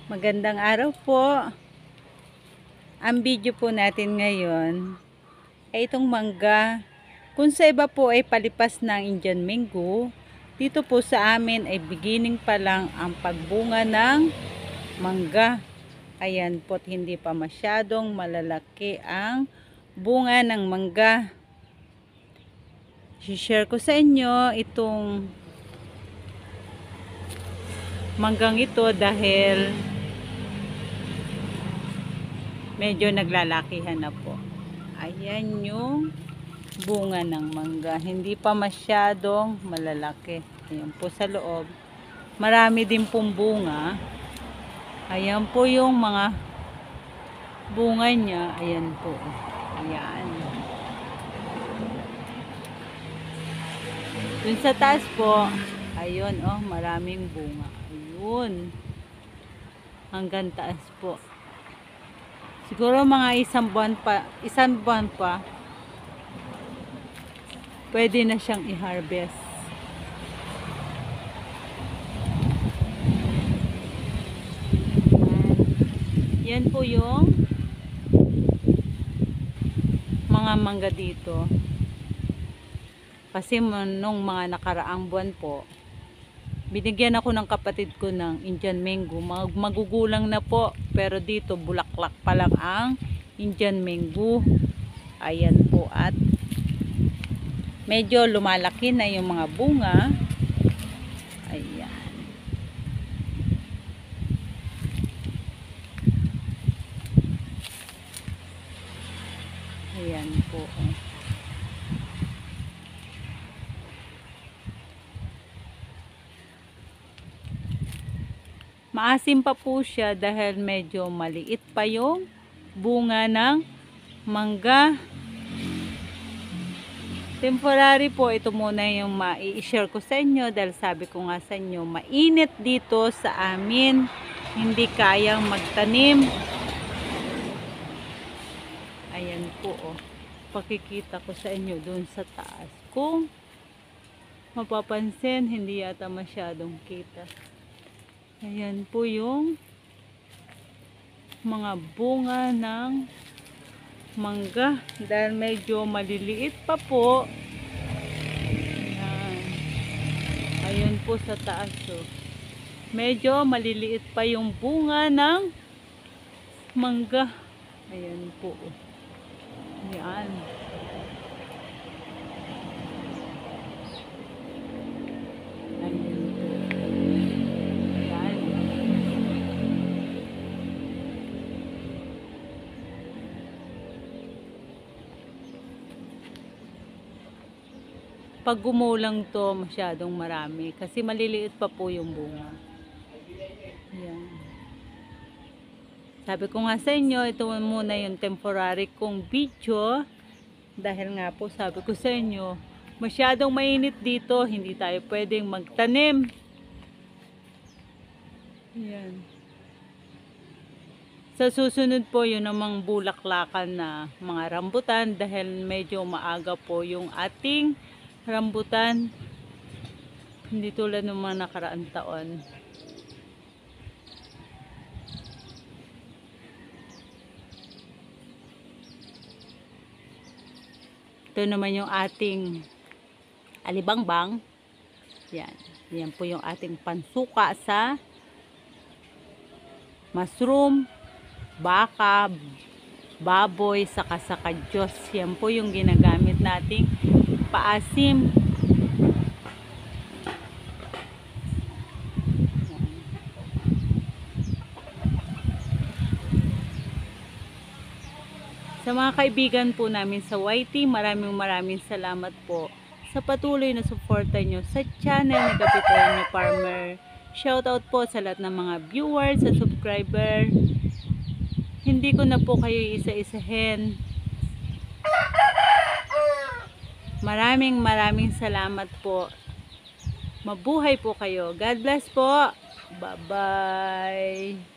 Magandang araw po. Ang video po natin ngayon ay itong mangga. Kung sa iba po ay palipas ng Indian mango, dito po sa amin ay beginning pa lang ang pagbunga ng mangga. Ayan po, hindi pa masyadong malalaki ang bunga ng mangga. I-share ko sa inyo itong manggang ito dahil medyo naglalakihan na po. Ayan yung bunga ng mangga. Hindi pa masyadong malalaki. Ayan po sa loob. Marami din pong bunga. Ayan po yung mga bunga niya. Ayan po. Ayan. Dun sa taas po, ayun oh, maraming bunga. Ayun. Hanggang taas po. Siguro mga isang buwan pa, pwede na siyang i-harvest. Yan po yung mga mangga dito. Kasi nung mga nakaraang buwan po, binigyan ako ng kapatid ko ng Indian mango. Magugulang na po. Pero dito bulaklak pa lang ang Indian mango. Ayan po, at medyo lumalaki na yung mga bunga. Ayan. Ayan po. Maasim pa po siya dahil medyo maliit pa yung bunga ng mangga. Temporary po, ito muna yung mai-share ko sa inyo dahil sabi ko nga sa inyo, mainit dito sa amin. Hindi kayang magtanim. Ayan po oh. Pakikita ko sa inyo dun sa taas. Kung mapapansin, hindi yata masyadong kita. Ayan po yung mga bunga ng mangga dahil medyo maliliit pa po. Ayan. Ayun po sa taas oh. Medyo maliliit pa yung bunga ng mangga. Ayan po oh. Ayan. Pag gumulang to, masyadong marami kasi maliliit pa po yung bunga. Ayan. Sabi ko nga sa inyo, ito muna yung temporary kong video dahil nga po sabi ko sa inyo, masyadong mainit dito, hindi tayo pwedeng magtanim. Ayan. Sa susunod po, yun namang bulaklakan na mga rambutan dahil medyo maaga po yung ating rambutan, hindi tulad ng mga nakaraang taon. Ito naman yung ating alibangbang. Yan. Yan po yung ating pansuka sa mushroom, baka, baboy, saka Diyos. Yan po yung ginagamit nating paasim. Sa mga kaibigan po namin sa YT, maraming salamat po sa patuloy na suporta nyo sa channel ni Kapitan Farmer. Shoutout po sa lahat ng mga viewers at subscriber. Hindi ko na po kayo isa-isahin. Maraming salamat po. Mabuhay po kayo. God bless po. Bye-bye.